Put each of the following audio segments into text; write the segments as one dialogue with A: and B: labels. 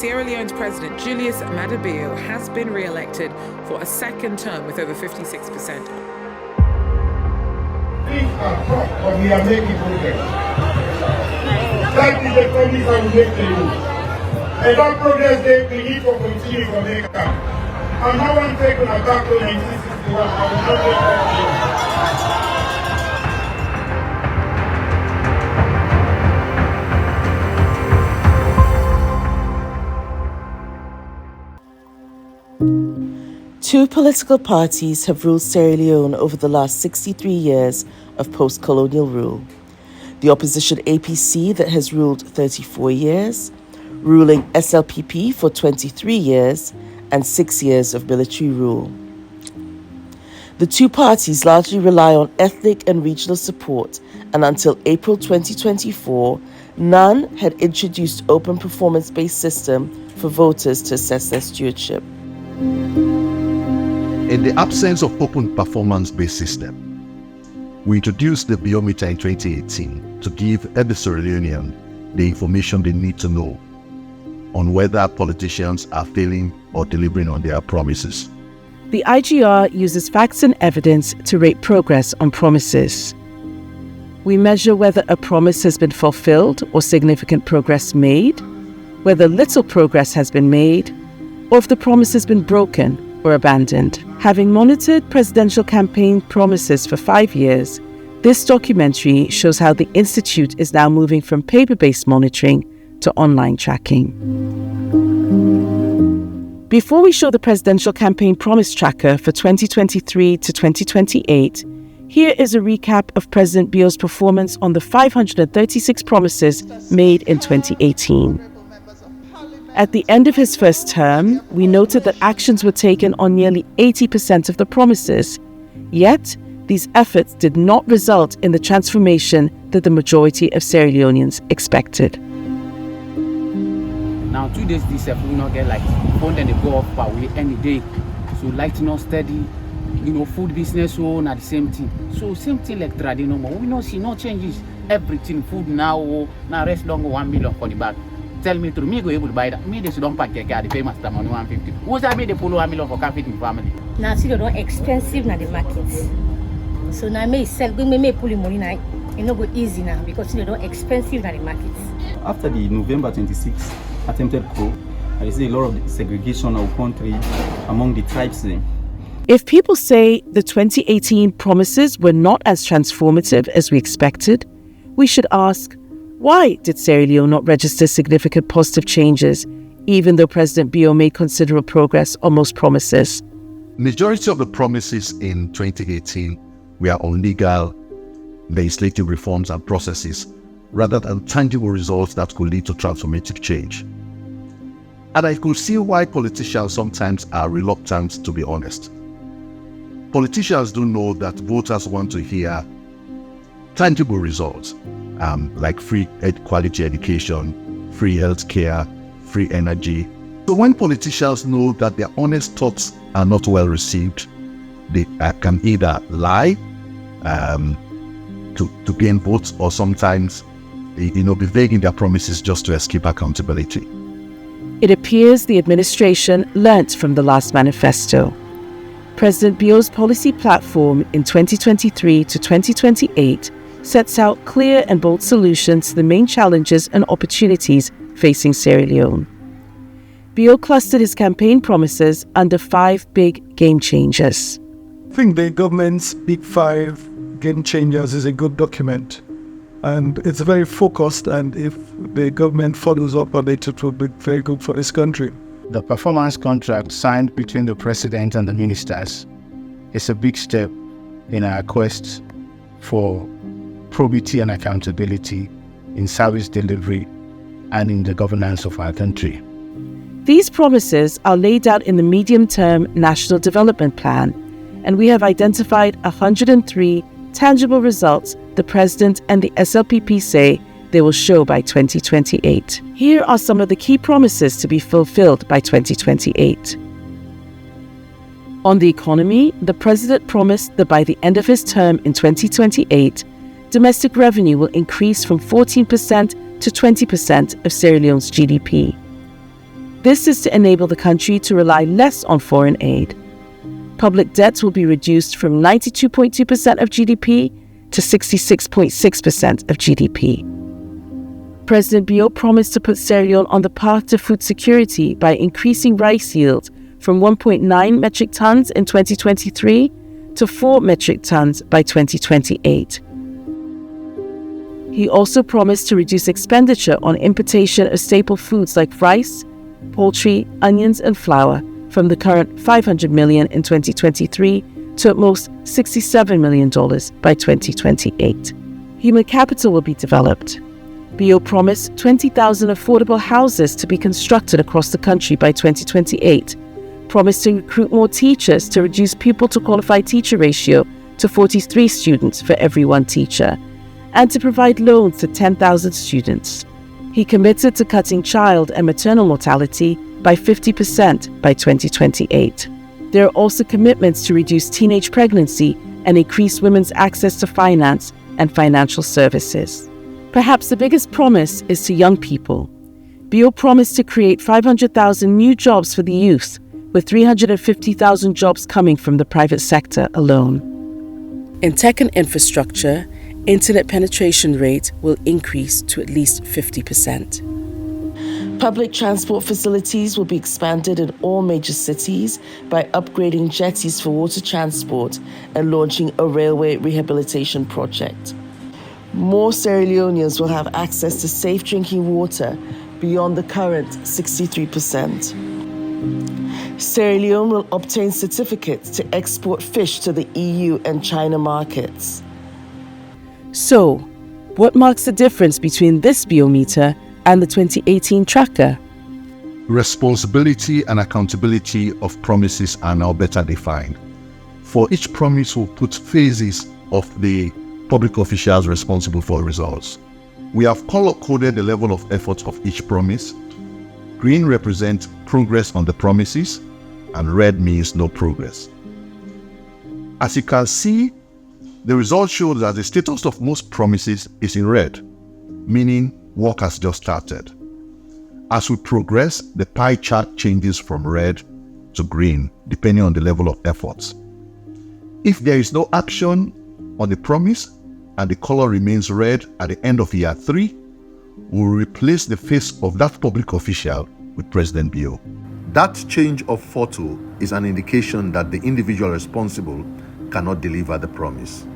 A: Sierra Leone's President Julius Maada Bio has been re-elected for a second term with over 56%.
B: Things are tough, but we are making progress. That is the promise I will make to you. And that progress we need to continue to make up. I'm not going to take on a back to 1961. I will not take that.
C: Two political parties have ruled Sierra Leone over the last 63 years of post-colonial rule. The opposition APC that has ruled 34 years, ruling SLPP for 23 years, and 6 years of military rule. The two parties largely rely on ethnic and regional support, and until April 2024, none had introduced open performance-based system for voters to assess their stewardship.
D: In the absence of open performance-based system, we introduced the Biometer in 2018 to give every Sierra Leonean the information they need to know on whether politicians are failing or delivering on their promises.
C: The IGR uses facts and evidence to rate progress on promises. We measure whether a promise has been fulfilled or significant progress made, whether little progress has been made, or if the promise has been broken or abandoned. Having monitored presidential campaign promises for 5 years, this documentary shows how the Institute is now moving from paper-based monitoring to online tracking. Before we show the presidential campaign promise tracker for 2023 to 2028, here is a recap of President Bio's performance on the 536 promises made in 2018. At the end of his first term, we noted that actions were taken on nearly 80% of the promises. Yet, these efforts did not result in the transformation that the majority of Sierra Leoneans expected.
E: Now, 2 days this will not get like phone and they go off per way any day. So light not steady, food business so not the same thing. So same thing like trading no more. We don't see no changes. Everything food now rest long 1 million for the bag. Tell me to me go able to buy that. Me they don't pack the pay master money 150. Who's that made the pull 1 million for coffee in family?
F: Now see they don't expensive na the market. So now me sell go me pull money now. It no go easy now because they don't expensive na the market.
G: After the November 26 attempted coup, I see a lot of segregation of country among the tribes.
C: If people say the 2018 promises were not as transformative as we expected, we should ask, why did Sierra Leone not register significant positive changes, even though President Bio made considerable progress on most promises?
D: Majority of the promises in 2018 were on legal, legislative reforms and processes, rather than tangible results that could lead to transformative change. And I could see why politicians sometimes are reluctant to be honest. Politicians do know that voters want to hear tangible results, like free quality education, free healthcare, free energy. So when politicians know that their honest thoughts are not well received, they can either lie to gain votes, or sometimes be vague in their promises just to escape accountability.
C: It appears the administration learnt from the last manifesto. President Bio's policy platform in 2023 to 2028 sets out clear and bold solutions to the main challenges and opportunities facing Sierra Leone. Bio clustered his campaign promises under 5 big game changers.
H: I think the government's Big 5 game changers is a good document, and it's very focused, and if the government follows up on it, it will be very good for this country.
I: The performance contract signed between the president and the ministers is a big step in our quest for probity and accountability in service delivery and in the governance of our country.
C: These promises are laid out in the medium-term National Development Plan, and we have identified 103 tangible results the President and the SLPP say they will show by 2028. Here are some of the key promises to be fulfilled by 2028. On the economy, the President promised that by the end of his term in 2028, domestic revenue will increase from 14% to 20% of Sierra Leone's GDP. This is to enable the country to rely less on foreign aid. Public debt will be reduced from 92.2% of GDP to 66.6% of GDP. President Bio promised to put Sierra Leone on the path to food security by increasing rice yield from 1.9 metric tons in 2023 to 4 metric tons by 2028. He also promised to reduce expenditure on importation of staple foods like rice, poultry, onions, and flour from the current $500 million in 2023 to at most $67 million by 2028. Human capital will be developed. Bio promised 20,000 affordable houses to be constructed across the country by 2028, promised to recruit more teachers to reduce pupil to qualified teacher ratio to 43 students for every one teacher, and to provide loans to 10,000 students. He committed to cutting child and maternal mortality by 50% by 2028. There are also commitments to reduce teenage pregnancy and increase women's access to finance and financial services. Perhaps the biggest promise is to young people. Bio promised to create 500,000 new jobs for the youth, with 350,000 jobs coming from the private sector alone. In tech and infrastructure, internet penetration rate will increase to at least 50%. Public transport facilities will be expanded in all major cities by upgrading jetties for water transport and launching a railway rehabilitation project. More Sierra Leoneans will have access to safe drinking water beyond the current 63%. Sierra Leone will obtain certificates to export fish to the EU and China markets. So, what marks the difference between this biometer and the 2018 tracker?
D: Responsibility and accountability of promises are now better defined. For each promise, we'll put phases of the public officials responsible for results. We have color-coded the level of effort of each promise. Green represents progress on the promises, and red means no progress. As you can see, the results show that the status of most promises is in red, meaning work has just started. As we progress, the pie chart changes from red to green, depending on the level of efforts. If there is no action on the promise and the color remains red at the end of year 3, we'll replace the face of that public official with President Bio. That change of photo is an indication that the individual responsible cannot deliver the promise.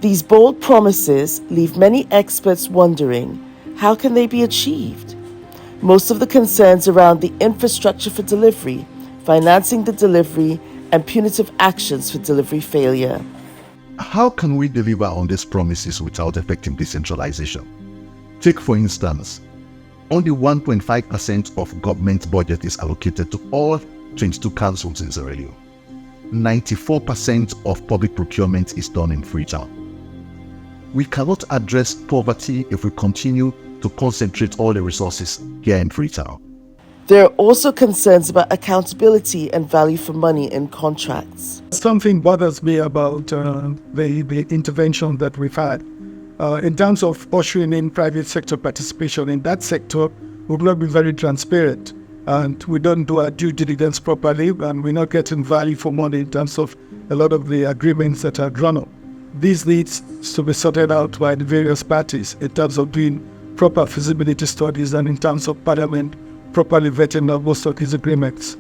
C: These bold promises leave many experts wondering, how can they be achieved? Most of the concerns around the infrastructure for delivery, financing the delivery, and punitive actions for delivery failure.
D: How can we deliver on these promises without affecting decentralization? Take, for instance, only 1.5% of government budget is allocated to all 22 councils in Sierra Leone. 94% of public procurement is done in Freetown. We cannot address poverty if we continue to concentrate all the resources here in Freetown.
C: There are also concerns about accountability and value for money in contracts.
H: Something bothers me about the intervention that we've had. In terms of ushering in private sector participation in that sector, we've not been very transparent, and we don't do our due diligence properly, and we're not getting value for money in terms of a lot of the agreements that are drawn up. This needs to be sorted out by the various parties in terms of doing proper feasibility studies and in terms of Parliament properly vetting most of these agreements.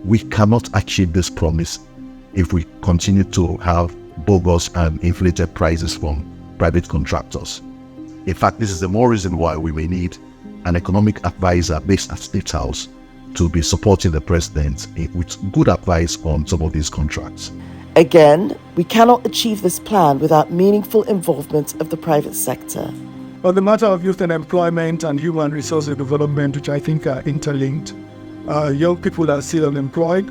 D: We cannot achieve this promise if we continue to have bogus and inflated prices from private contractors. In fact, this is the more reason why we may need an economic advisor based at State House to be supporting the president with good advice on some of these contracts.
C: Again, we cannot achieve this plan without meaningful involvement of the private sector.
H: On the matter of youth and employment and human resources development, which I think are interlinked, young people are still unemployed.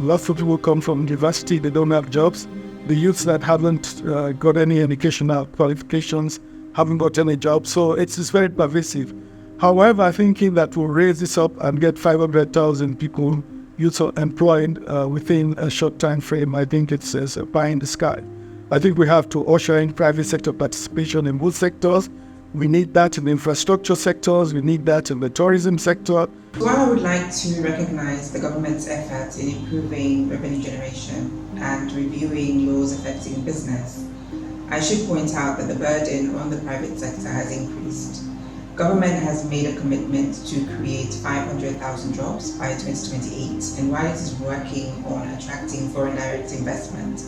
H: Lots of people come from university, they don't have jobs. The youths that haven't got any educational qualifications haven't got any jobs, so it's very pervasive. However, I think that we'll raise this up and get 500,000 people, youths employed within a short time frame. I think it's a pie in the sky. I think we have to usher in private sector participation in both sectors. We need that in the infrastructure sectors. We need that in the tourism sector.
J: While I would like to recognize the government's efforts in improving revenue generation and reviewing laws affecting business, I should point out that the burden on the private sector has increased. Government has made a commitment to create 500,000 jobs by 2028, and while it is working on attracting foreign direct investment,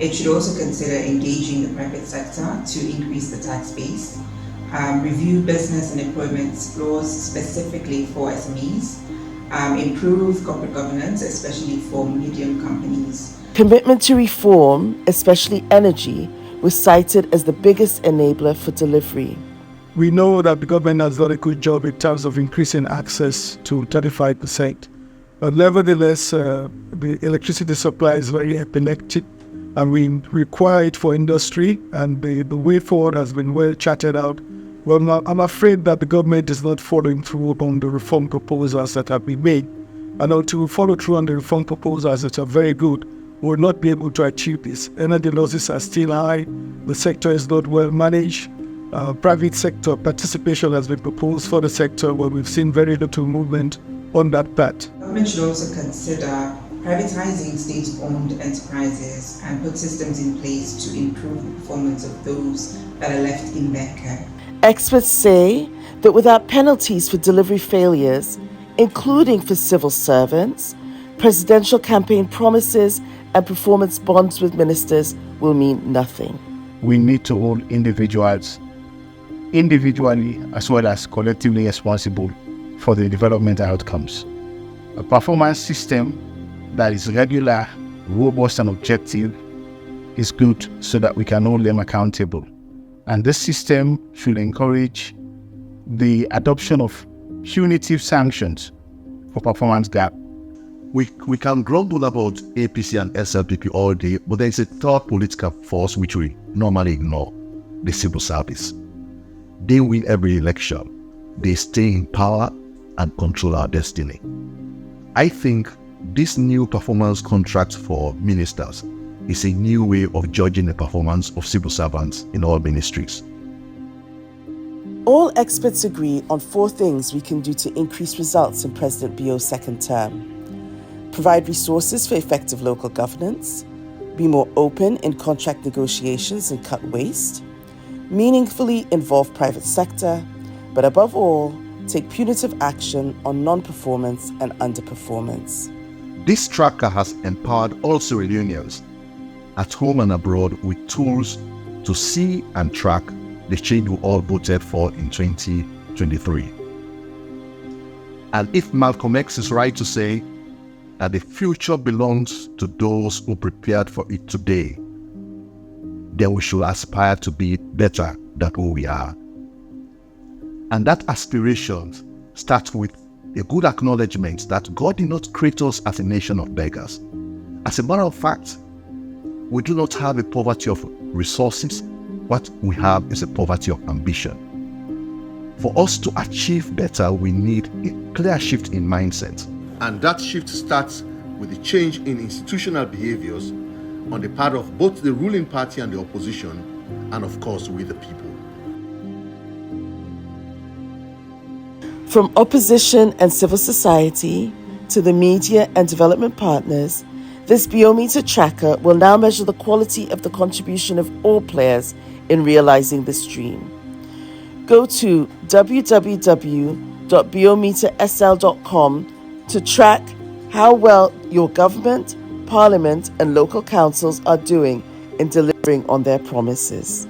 J: it should also consider engaging the private sector to increase the tax base, review business and employment laws specifically for SMEs, improve corporate governance, especially for medium companies.
C: Commitment to reform, especially energy, was cited as the biggest enabler for delivery.
H: We know that the government has done a good job in terms of increasing access to 35%. But nevertheless, the electricity supply is very epileptic, and we require it for industry, and the way forward has been well charted out. Well, I'm afraid that the government is not following through on the reform proposals that have been made. And until we follow through on the reform proposals that are very good, we will not be able to achieve this. Energy losses are still high. The sector is not well managed. Private sector participation has been proposed for the sector, where we've seen very little movement on that part.
J: The government should also consider privatizing state-owned enterprises and put systems in place to improve the performance of those that are left in their care.
C: Experts say that without penalties for delivery failures, including for civil servants, presidential campaign promises and performance bonds with ministers will mean nothing.
I: We need to hold individuals individually as well as collectively responsible for the development outcomes. A performance system that is regular, robust and objective is good so that we can hold them accountable. And this system should encourage the adoption of punitive sanctions for performance gap.
D: We can grumble about APC and SLPP all day, but there is a third political force which we normally ignore, the civil service. They win every election. They stay in power and control our destiny. I think this new performance contract for ministers is a new way of judging the performance of civil servants in all ministries.
C: All experts agree on 4 things we can do to increase results in President Bio's second term. Provide resources for effective local governance, be more open in contract negotiations and cut waste, meaningfully involve private sector, but above all, take punitive action on non-performance and underperformance.
D: This tracker has empowered all Sierra Leoneans at home and abroad with tools to see and track the change we all voted for in 2023. And if Malcolm X is right to say that the future belongs to those who prepared for it today, then we should aspire to be better than who we are. And that aspiration starts with a good acknowledgement that God did not create us as a nation of beggars. As a matter of fact, we do not have a poverty of resources. What we have is a poverty of ambition. For us to achieve better, we need a clear shift in mindset.
K: And that shift starts with the change in institutional behaviors on the part of both the ruling party and the opposition, and of course with the people.
C: From opposition and civil society to the media and development partners, this Biometer tracker will now measure the quality of the contribution of all players in realizing this dream. Go to www.biometersl.com to track how well your government, parliament, and local councils are doing in delivering on their promises.